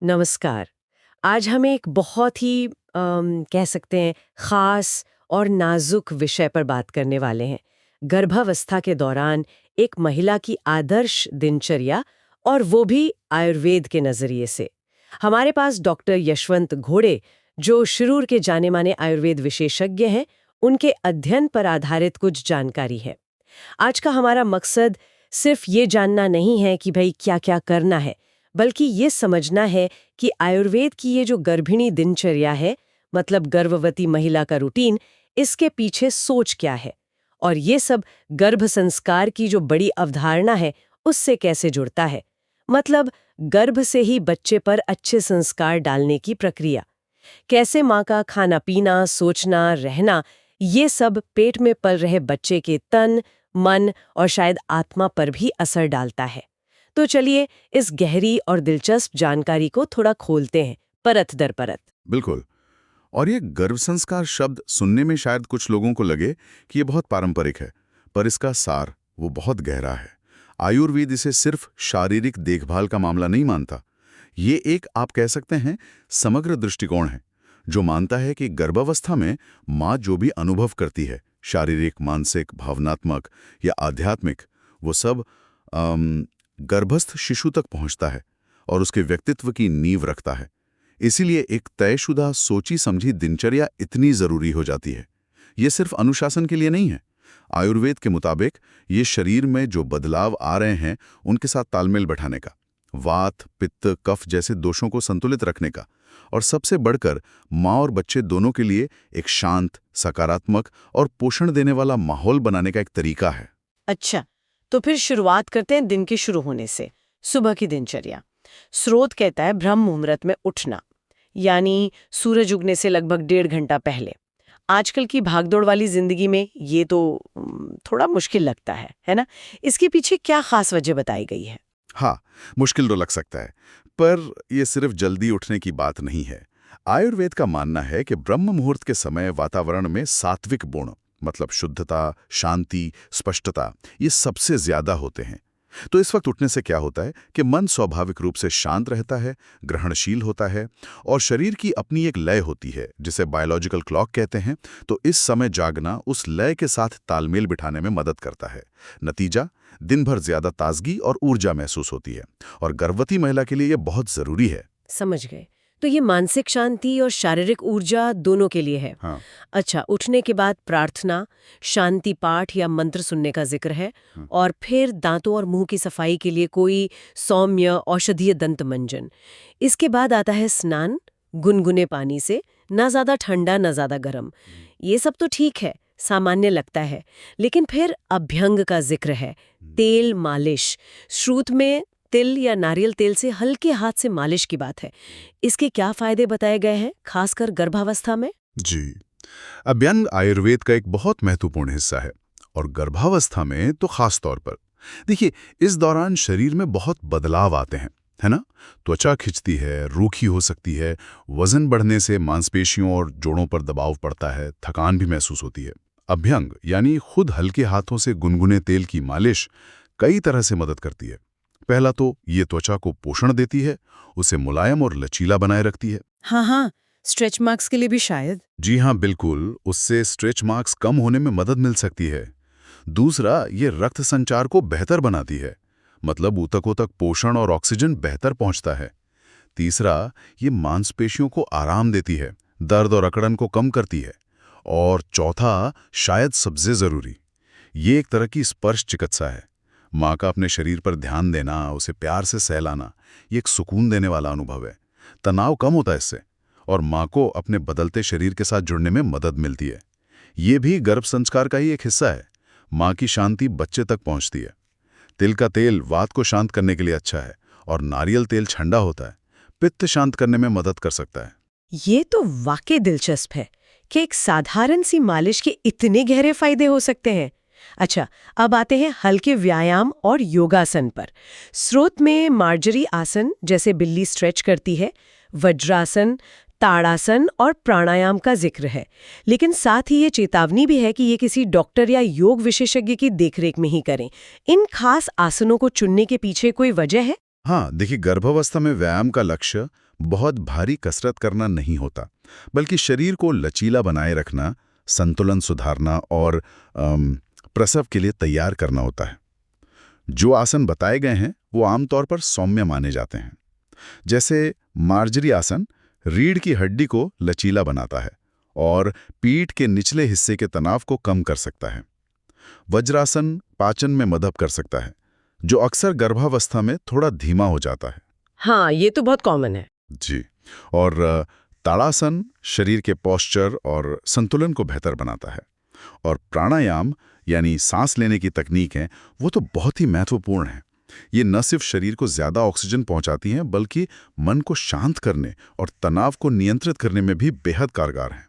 नमस्कार। आज हम एक बहुत ही कह सकते हैं ख़ास और नाज़ुक विषय पर बात करने वाले हैं। गर्भावस्था के दौरान एक महिला की आदर्श दिनचर्या और वो भी आयुर्वेद के नज़रिए से। हमारे पास डॉक्टर यशवंत घोड़े, जो शिरूर के जाने-माने आयुर्वेद विशेषज्ञ हैं, उनके अध्ययन पर आधारित कुछ जानकारी है। आज का हमारा मकसद सिर्फ ये जानना नहीं है कि भई क्या-क्या करना है, बल्कि ये समझना है कि आयुर्वेद की ये जो गर्भिणी दिनचर्या है, मतलब गर्भवती महिला का रूटीन, इसके पीछे सोच क्या है? और ये सब गर्भ संस्कार की जो बड़ी अवधारणा है, उससे कैसे जुड़ता है? मतलब गर्भ से ही बच्चे पर अच्छे संस्कार डालने की प्रक्रिया। कैसे माँ का खाना-पीना, सोचना, रहना, ये सब पेट में पल रहे बच्चे के तन, मन और शायद आत्मा पर भी असर डालता है। तो चलिए इस गहरी और दिलचस्प जानकारी को थोड़ा खोलते हैं, परत दर परत। बिल्कुल। और ये गर्भ संस्कार शब्द सुनने में शायद कुछ लोगों को लगे कि ये बहुत पारंपरिक है, पर इसका सार वो बहुत गहरा है। आयुर्वेद इसे सिर्फ शारीरिक देखभाल का मामला नहीं मानता। ये एक, आप कह सकते हैं, समग्र दृष्टिकोण है, जो मानता है कि गर्भावस्था में माँ जो भी अनुभव करती है, शारीरिक, मानसिक, भावनात्मक या आध्यात्मिक, वो सब गर्भस्थ शिशु तक पहुंचता है और उसके व्यक्तित्व की नींव रखता है। इसीलिए एक तयशुदा, सोची समझी दिनचर्या इतनी जरूरी हो जाती है। ये सिर्फ अनुशासन के लिए नहीं है। आयुर्वेद के मुताबिक ये शरीर में जो बदलाव आ रहे हैं उनके साथ तालमेल बैठाने का, वात, पित्त, कफ जैसे दोषों को संतुलित रखने का, और सबसे बढ़कर माँ और बच्चे दोनों के लिए एक शांत, सकारात्मक और पोषण देने वाला माहौल बनाने का एक तरीका है। अच्छा, तो फिर शुरुआत करते हैं दिन के शुरू होने से। सुबह की दिनचर्या। स्रोत कहता है ब्रह्म मुहूर्त में उठना, यानी सूरज उगने से लगभग 1.5 घंटा पहले। आजकल की भागदौड़ वाली जिंदगी में ये तो थोड़ा मुश्किल लगता है ना? इसके पीछे क्या खास वजह बताई गई है? हाँ, मुश्किल तो लग सकता है, पर यह सिर्फ जल्दी उठने की बात नहीं है। आयुर्वेद का मानना है कि ब्रह्म मुहूर्त के समय वातावरण में सात्विक गुण, मतलब शुद्धता, शांति, स्पष्टता, ये सबसे ज्यादा होते हैं। तो इस वक्त उठने से क्या होता है कि मन स्वाभाविक रूप से शांत रहता है, ग्रहणशील होता है, और शरीर की अपनी एक लय होती है, जिसे बायोलॉजिकल क्लॉक कहते हैं। तो इस समय जागना उस लय के साथ तालमेल बिठाने में मदद करता है। नतीजा, दिन भर ज्यादा ताजगी और ऊर्जा महसूस होती है, और गर्भवती महिला के लिए यह बहुत जरूरी है। समझ गए। तो ये मानसिक शांति और शारीरिक ऊर्जा दोनों के लिए है। हाँ। अच्छा, उठने के बाद प्रार्थना, शांति पाठ या मंत्र सुनने का जिक्र है। और फिर दांतों और मुंह की सफाई के लिए कोई सौम्य औषधीय दंत मंजन। इसके बाद आता है स्नान, गुनगुने पानी से, ना ज्यादा ठंडा ना ज्यादा गर्म। ये सब तो ठीक है, सामान्य लगता है। लेकिन फिर अभ्यंग का जिक्र है, तेल मालिश। श्रुत में तिल या नारियल तेल से हल्के हाथ से मालिश की बात है। इसके क्या फायदे बताए गए हैं, खासकर गर्भावस्था में? जी, अभ्यंग आयुर्वेद का एक बहुत महत्वपूर्ण हिस्सा है, और गर्भावस्था में तो खास तौर पर। देखिए, इस दौरान शरीर में बहुत बदलाव आते हैं, है ना? त्वचा खिंचती है, रूखी हो सकती है, वजन बढ़ने से मांसपेशियों और जोड़ों पर दबाव पड़ता है, थकान भी महसूस होती है। अभ्यंग यानी खुद हल्के हाथों से गुनगुने तेल की मालिश कई तरह से मदद करती है। पहला तो ये त्वचा को पोषण देती है, उसे मुलायम और लचीला बनाए रखती है। हाँ हाँ, स्ट्रेच मार्क्स के लिए भी शायद। जी हाँ, बिल्कुल, उससे स्ट्रेच मार्क्स कम होने में मदद मिल सकती है। दूसरा, ये रक्त संचार को बेहतर बनाती है, मतलब ऊतकों तक पोषण और ऑक्सीजन बेहतर पहुंचता है। तीसरा, ये मांसपेशियों को आराम देती है, दर्द और अकड़न को कम करती है। और चौथा, शायद सबसे जरूरी, ये एक तरह की स्पर्श चिकित्सा है। माँ का अपने शरीर पर ध्यान देना, उसे प्यार से सहलाना, ये एक सुकून देने वाला अनुभव है। तनाव कम होता है इससे, और माँ को अपने बदलते शरीर के साथ जुड़ने में मदद मिलती है। ये भी गर्भ संस्कार का ही एक हिस्सा है। माँ की शांति बच्चे तक पहुँचती है। तिल का तेल वात को शांत करने के लिए अच्छा है, और नारियल तेल ठंडा होता है, पित्त शांत करने में मदद कर सकता है। ये तो वाकई दिलचस्प है कि एक साधारण सी मालिश के इतने गहरे फायदे हो सकते हैं। अच्छा, अब आते हैं हल्के व्यायाम और योगासन पर। स्रोत में मार्जरी आसन, जैसे बिल्ली स्ट्रेच करती है, वज्रासन, ताड़ासन और प्राणायाम का जिक्र है। लेकिन साथ ही ये चेतावनी भी है कि ये किसी डॉक्टर या योग विशेषज्ञ की देखरेख में ही करें। इन खास आसनों को चुनने के पीछे कोई वजह है? हाँ, देखिए, गर्भावस्था में व्यायाम का लक्ष्य बहुत भारी कसरत करना नहीं होता, बल्कि शरीर को लचीला बनाए रखना, संतुलन सुधारना और प्रसव के लिए तैयार करना होता है। जो आसन बताए गए हैं वो आमतौर पर सौम्य माने जाते हैं। जैसे मार्जरी आसन रीढ़ की हड्डी को लचीला बनाता है और पीठ के निचले हिस्से के तनाव को कम कर सकता है। वज्रासन पाचन में मदद कर सकता है, जो अक्सर गर्भावस्था में थोड़ा धीमा हो जाता है। हाँ, ये तो बहुत कॉमन है। जी। और ताड़ासन शरीर के पोस्चर और संतुलन को बेहतर बनाता है। और प्राणायाम यानी सांस लेने की तकनीक है, वो तो बहुत ही महत्वपूर्ण है। ये न सिर्फ शरीर को ज्यादा ऑक्सीजन पहुंचाती हैं, बल्कि मन को शांत करने और तनाव को नियंत्रित करने में भी बेहद कारगर हैं।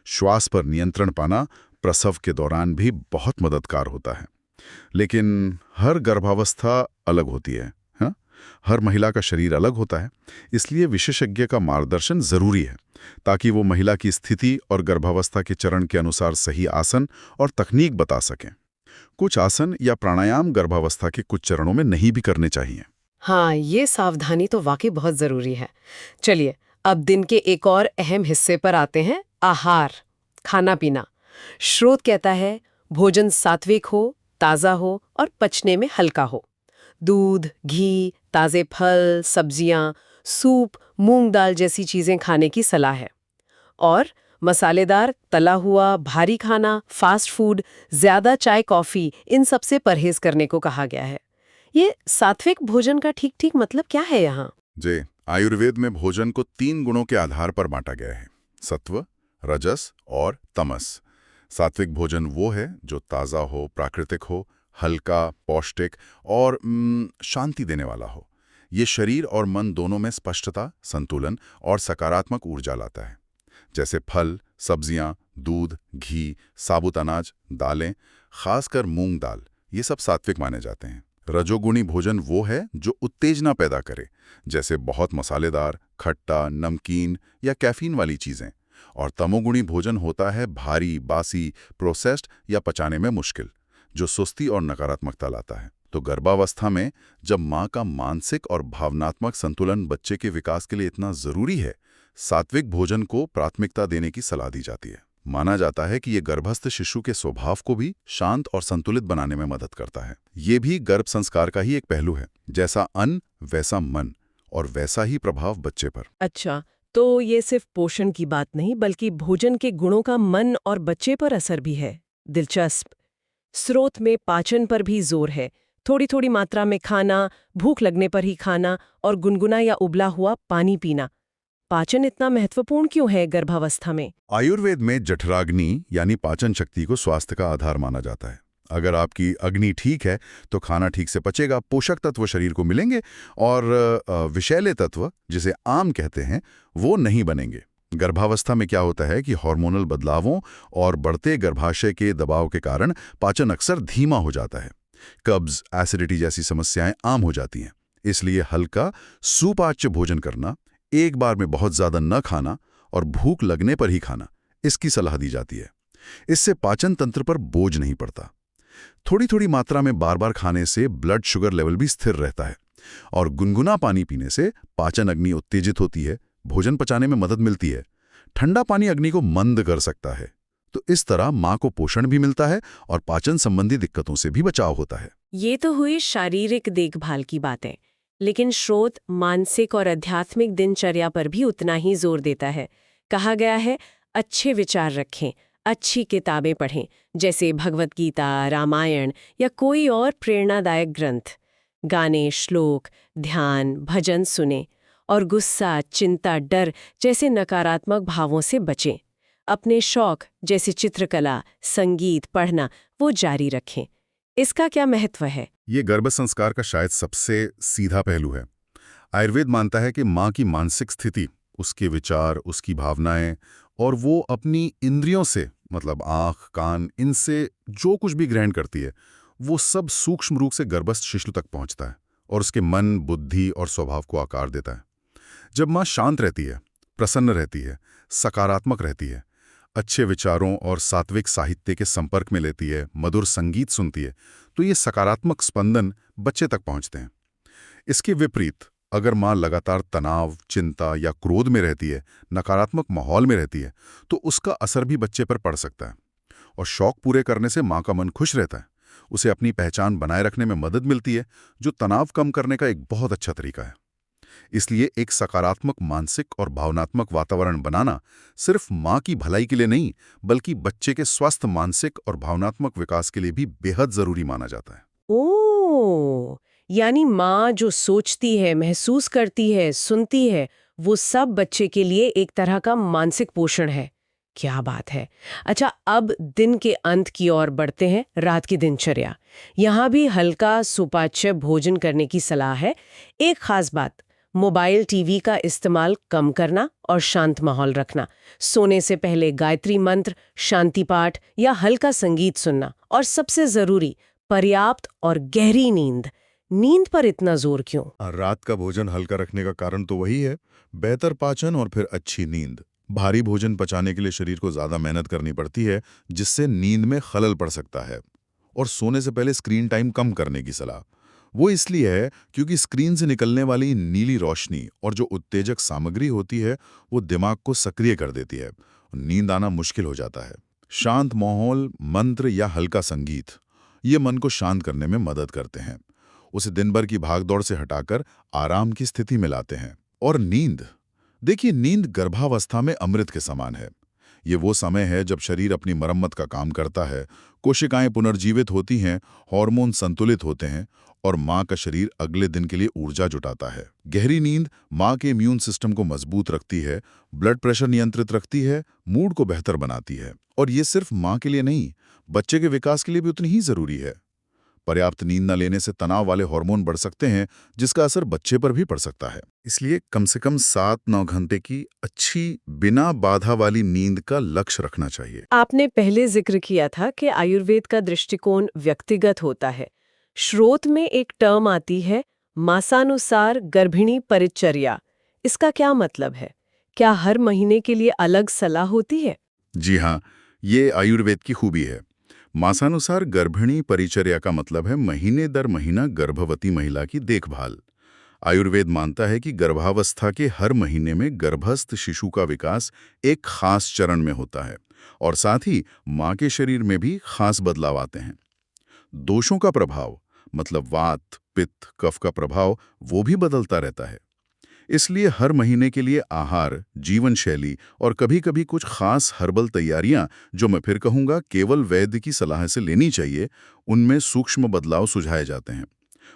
श्वास पर नियंत्रण पाना प्रसव के दौरान भी बहुत मददगार होता है। लेकिन हर गर्भावस्था अलग होती है, हाँ? हर महिला का शरीर अलग होता है, इसलिए विशेषज्ञ का मार्गदर्शन जरूरी है, ताकि वो महिला की स्थिति और गर्भावस्था के चरण के अनुसार सही आसन और तकनीक बता सकें। कुछ आसन या प्राणायाम गर्भावस्था के कुछ चरणों में नहीं भी करने चाहिए। हाँ, ये सावधानी तो वाकई बहुत जरूरी है। चलिए, अब दिन के एक और अहम हिस्से पर आते हैं, आहार, खाना पीना। स्रोत कहता है भोजन सात्विक हो, ताज़ा हो और पचने में हल्का हो। दूध, घी, ताज़े फल, सब्जियां, सूप, मूंग दाल जैसी चीजें खाने की सलाह है। और मसालेदार, तला हुआ, भारी खाना, फास्ट फूड, ज्यादा चाय कॉफी, इन सब से परहेज करने को कहा गया है। ये सात्विक भोजन का ठीक ठीक मतलब क्या है यहाँ? जी, आयुर्वेद में भोजन को 3 गुणों के आधार पर बांटा गया है: सत्व, रजस और तमस। सात्विक भोजन वो है जो ताज़ा हो, प्राकृतिक हो, हल्का, पौष्टिक और शांति देने वाला हो। ये शरीर और मन दोनों में स्पष्टता, संतुलन और सकारात्मक ऊर्जा लाता है। जैसे फल, सब्जियां, दूध, घी, साबुत अनाज, दालें, खासकर मूंग दाल, ये सब सात्विक माने जाते हैं। रजोगुणी भोजन वो है जो उत्तेजना पैदा करे, जैसे बहुत मसालेदार, खट्टा, नमकीन या कैफीन वाली चीजें। और तमोगुणी भोजन होता है भारी, बासी, प्रोसेस्ड या पचाने में मुश्किल, जो सुस्ती और नकारात्मकता लाता है। तो गर्भावस्था में जब माँ का मानसिक और भावनात्मक संतुलन बच्चे के विकास के लिए इतना जरूरी है, सात्विक भोजन को प्राथमिकता देने की सलाह दी जाती है। माना जाता है कि ये गर्भस्थ शिशु के स्वभाव को भी शांत और संतुलित बनाने में मदद करता है। ये भी गर्भ संस्कार का ही एक पहलू है। जैसा अन्न वैसा मन, और वैसा ही प्रभाव बच्चे पर। अच्छा, तो ये सिर्फ पोषण की बात नहीं, बल्कि भोजन के गुणों का मन और बच्चे पर असर भी है। दिलचस्प। स्रोत में पाचन पर भी जोर है। थोड़ी थोड़ी मात्रा में खाना, भूख लगने पर ही खाना और गुनगुना या उबला हुआ पानी पीना। पाचन इतना महत्वपूर्ण क्यों है गर्भावस्था में? आयुर्वेद में जठराग्नि यानी पाचन शक्ति को स्वास्थ्य का आधार माना जाता है। अगर आपकी अग्नि ठीक है तो खाना ठीक से पचेगा, पोषक तत्व शरीर को मिलेंगे और विषैले तत्व, जिसे आम कहते हैं, वो नहीं बनेंगे। गर्भावस्था में क्या होता है कि हार्मोनल बदलावों और बढ़ते गर्भाशय के दबाव के कारण पाचन अक्सर धीमा हो जाता है। कब्ज, एसिडिटी जैसी समस्याएं आम हो जाती हैं। इसलिए हल्का, सुपाच्य भोजन करना, एक बार में बहुत ज्यादा न खाना और भूख लगने पर ही खाना, इसकी सलाह दी जाती है। इससे पाचन तंत्र पर बोझ नहीं पड़ता। थोड़ी थोड़ी मात्रा में बार बार खाने से ब्लड शुगर लेवल भी स्थिर रहता है और गुनगुना पानी पीने से पाचन अग्नि उत्तेजित होती है, भोजन पचाने में मदद मिलती है। ठंडा पानी अग्नि को मंद कर सकता है। तो इस तरह मां को पोषण भी मिलता है और पाचन संबंधी दिक्कतों से भी बचाव होता है। ये तो हुई शारीरिक देखभाल की बातें, लेकिन स्रोत मानसिक और आध्यात्मिक दिनचर्या पर भी उतना ही जोर देता है। कहा गया है अच्छे विचार रखें, अच्छी किताबें पढ़ें, जैसे भगवत गीता, रामायण या कोई और प्रेरणादायक ग्रंथ। गाने, श्लोक, ध्यान, भजन सुने और गुस्सा, चिंता, डर जैसे नकारात्मक भावों से बचें। अपने शौक जैसे चित्रकला, संगीत, पढ़ना वो जारी रखें। इसका क्या महत्व है? ये गर्भ संस्कार का शायद सबसे सीधा पहलू है। आयुर्वेद मानता है कि मां की मानसिक स्थिति, उसके विचार, उसकी भावनाएं और वो अपनी इंद्रियों से, मतलब आंख, कान, इनसे जो कुछ भी ग्रहण करती है, वो सब सूक्ष्म रूप से गर्भस्थ शिशु तक पहुंचता है और उसके मन, बुद्धि और स्वभाव को आकार देता है। जब मां शांत रहती है, प्रसन्न रहती है, सकारात्मक रहती है, अच्छे विचारों और सात्विक साहित्य के संपर्क में लेती है, मधुर संगीत सुनती है, तो ये सकारात्मक स्पंदन बच्चे तक पहुंचते हैं। इसके विपरीत अगर माँ लगातार तनाव, चिंता या क्रोध में रहती है, नकारात्मक माहौल में रहती है, तो उसका असर भी बच्चे पर पड़ सकता है। और शौक पूरे करने से माँ का मन खुश रहता है। उसे अपनी पहचान बनाए रखने में मदद मिलती है, जो तनाव कम करने का एक बहुत अच्छा तरीका है। इसलिए एक सकारात्मक मानसिक और भावनात्मक वातावरण बनाना सिर्फ माँ की भलाई के लिए नहीं, बल्कि बच्चे के स्वस्थ मानसिक और भावनात्मक विकास के लिए भी बेहद जरूरी माना जाता है। ओ, यानी माँ जो सोचती है, महसूस करती है, सुनती है, वो सब बच्चे के लिए एक तरह का मानसिक पोषण है। क्या बात है। अच्छा, अब दिन के अंत की ओर बढ़ते हैं, रात की दिनचर्या। यहाँ भी हल्का सुपाच्य भोजन करने की सलाह है। एक खास बात, मोबाइल टीवी का इस्तेमाल कम करना और शांत माहौल रखना। सोने से पहले गायत्री मंत्र, शांति पाठ या हल्का संगीत सुनना। और सबसे जरूरी, पर्याप्त और गहरी नींद। नींद पर इतना जोर क्यों? रात का भोजन हल्का रखने का कारण तो वही है, बेहतर पाचन और फिर अच्छी नींद। भारी भोजन पचाने के लिए शरीर को ज्यादा मेहनत करनी पड़ती है, जिससे नींद में खलल पड़ सकता है। और सोने से पहले स्क्रीन टाइम कम करने की सलाह। वो इसलिए है क्योंकि स्क्रीन से निकलने वाली नीली रोशनी और जो उत्तेजक सामग्री होती है, वो दिमाग को सक्रिय कर देती है। नींद आना मुश्किल हो जाता है। शांत माहौल, मंत्र या हल्का संगीत, ये मन को शांत करने में मदद करते हैं। उसे दिन भर की भागदौड़ से हटाकर आराम की स्थिति में लाते हैं। और नींद, देखिए, नींद गर्भावस्था में अमृत के समान है। ये वो समय है जब शरीर अपनी मरम्मत का काम करता है, कोशिकाएं पुनर्जीवित होती हैं, हार्मोन संतुलित होते हैं और माँ का शरीर अगले दिन के लिए ऊर्जा जुटाता है। गहरी नींद माँ के इम्यून सिस्टम को मजबूत रखती है, ब्लड प्रेशर नियंत्रित रखती है, मूड को बेहतर बनाती है। और ये सिर्फ माँ के लिए नहीं, बच्चे के विकास के लिए भी उतनी ही जरूरी है। पर्याप्त नींद न लेने से तनाव वाले हार्मोन बढ़ सकते हैं, जिसका असर बच्चे पर भी पड़ सकता है। इसलिए कम से कम 7-9 घंटे की अच्छी बिना बाधा वाली नींद का लक्ष्य रखना चाहिए। आपने पहले जिक्र किया था कि आयुर्वेद का दृष्टिकोण व्यक्तिगत होता है। श्रोत में एक टर्म आती है, मासानुसार गर्भिणी परिचर्या। इसका क्या मतलब है? क्या हर महीने के लिए अलग सलाह होती है? जी हाँ, ये आयुर्वेद की खूबी है। मासानुसार गर्भिणी परिचर्या का मतलब है महीने दर महीना गर्भवती महिला की देखभाल। आयुर्वेद मानता है कि गर्भावस्था के हर महीने में गर्भस्थ शिशु का विकास एक खास चरण में होता है और साथ ही माँ के शरीर में भी खास बदलाव आते हैं। दोषों का प्रभाव, मतलब वात, पित्त, कफ का प्रभाव, वो भी बदलता रहता है। इसलिए हर महीने के लिए आहार, जीवन शैली और कभी-कभी कुछ खास हर्बल तैयारियां, जो मैं फिर कहूंगा केवल वैद्य की सलाह से लेनी चाहिए, उनमें सूक्ष्म बदलाव सुझाए जाते हैं।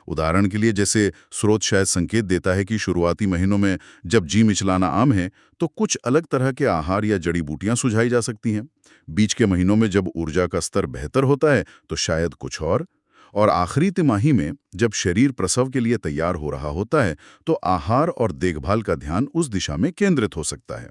उदाहरण के लिए, जैसे स्रोत शायद संकेत देता है कि शुरुआती महीनों में जब जी मिचलाना आम है, तो कुछ अलग तरह के आहार या जड़ी बूटियां सुझाई जा सकती हैं। बीच के महीनों में जब ऊर्जा का स्तर बेहतर होता है, तो शायद कुछ और आखिरी तिमाही में जब शरीर प्रसव के लिए तैयार हो रहा होता है, तो आहार और देखभाल का ध्यान उस दिशा में केंद्रित हो सकता है।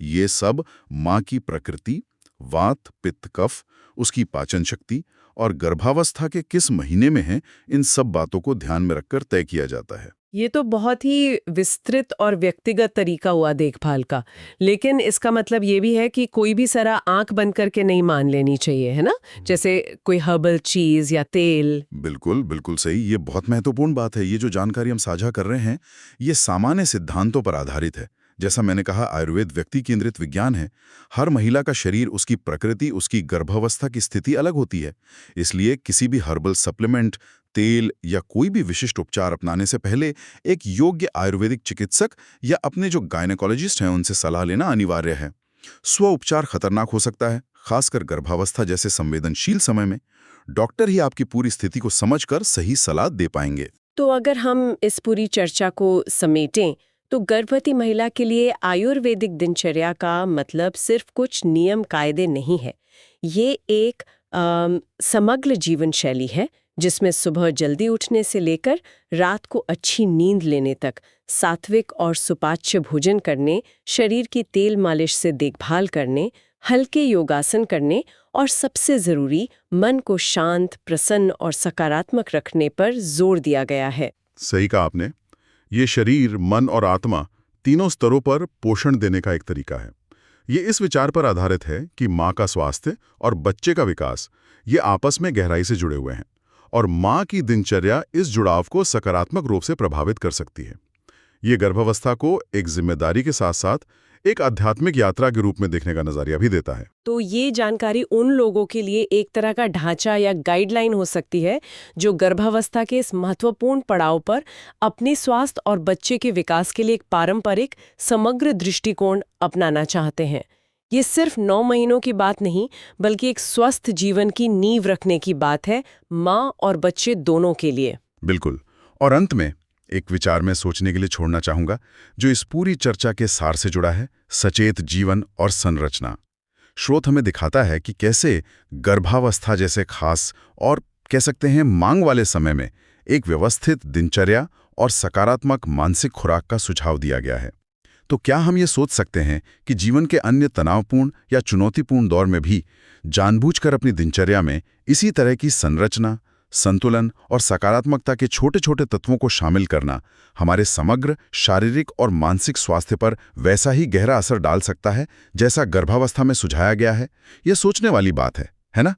ये सब माँ की प्रकृति, वात, पित्त, कफ, उसकी पाचन शक्ति और गर्भावस्था के किस महीने में है, इन सब बातों को ध्यान में रखकर तय किया जाता है। ये तो बहुत ही विस्तृत और व्यक्तिगत तरीका हुआ देखभाल का। लेकिन इसका मतलब ये भी है कि कोई भी सलाह आंख बंद करके नहीं मान लेनी चाहिए, है ना? जैसे कोई हर्बल चीज या तेल। बिल्कुल, बिल्कुल सही। ये बहुत महत्वपूर्ण बात है। ये जो जानकारी हम साझा कर रहे हैं, ये सामान्य सिद्धांतों पर आधारित है। जैसा मैंने कहा, आयुर्वेद व्यक्ति केंद्रित विज्ञान है। हर महिला का शरीर, उसकी प्रकृति, उसकी गर्भावस्था की स्थिति अलग होती है। इसलिए किसी भी हर्बल सप्लीमेंट, तेल या कोई भी विशिष्ट उपचार अपनाने से पहले एक योग्य आयुर्वेदिक चिकित्सक या अपने जो गायनेकोलॉजिस्ट हैं, उनसे सलाह लेना अनिवार्य है। स्व उपचार खतरनाक हो सकता है, खासकर गर्भावस्था जैसे संवेदनशील समय में। डॉक्टर ही आपकी पूरी स्थिति को समझकर सही सलाह दे पाएंगे। तो अगर हम इस पूरी चर्चा को समेटें, तो गर्भवती महिला के लिए आयुर्वेदिक दिनचर्या का मतलब सिर्फ कुछ नियम कायदे नहीं है। ये एक समग्र जीवन शैली है, जिसमें सुबह जल्दी उठने से लेकर रात को अच्छी नींद लेने तक सात्विक और सुपाच्य भोजन करने, शरीर की तेल मालिश से देखभाल करने, हल्के योगासन करने और सबसे जरूरी, मन को शांत, प्रसन्न और सकारात्मक रखने पर जोर दिया गया है। सही कहा आपने। ये शरीर, मन और आत्मा, तीनों स्तरों पर पोषण देने का एक तरीका है। ये इस विचार पर आधारित है कि माँ का स्वास्थ्य और बच्चे का विकास, ये आपस में गहराई से जुड़े हुए हैं और माँ की दिनचर्या इस जुड़ाव को सकारात्मक रूप से प्रभावित कर सकती है। ये गर्भावस्था को एक जिम्मेदारी के साथ साथ एक आध्यात्मिक यात्रा के रूप में देखने का नजरिया भी देता है। तो ये जानकारी उन लोगों के लिए एक तरह का ढांचा या गाइडलाइन हो सकती है जो गर्भावस्था के इस महत्वपूर्ण पड़ाव पर अपने स्वास्थ्य और बच्चे के विकास के लिए एक पारंपरिक समग्र दृष्टिकोण अपनाना चाहते हैं। ये सिर्फ 9 महीनों की बात नहीं, बल्कि एक स्वस्थ जीवन की नींव रखने की बात है, माँ और बच्चे दोनों के लिए। बिल्कुल। और अंत में एक विचार में सोचने के लिए छोड़ना चाहूंगा, जो इस पूरी चर्चा के सार से जुड़ा है: सचेत जीवन और संरचना। स्रोत हमें दिखाता है कि कैसे गर्भावस्था जैसे खास और कह सकते हैं मांग वाले समय में एक व्यवस्थित दिनचर्या और सकारात्मक मानसिक खुराक का सुझाव दिया गया है। तो क्या हम ये सोच सकते हैं कि जीवन के अन्य तनावपूर्ण या चुनौतीपूर्ण दौर में भी जानबूझकर अपनी दिनचर्या में इसी तरह की संरचना, संतुलन और सकारात्मकता के छोटे छोटे तत्वों को शामिल करना हमारे समग्र शारीरिक और मानसिक स्वास्थ्य पर वैसा ही गहरा असर डाल सकता है जैसा गर्भावस्था में सुझाया गया है? यह सोचने वाली बात है ना?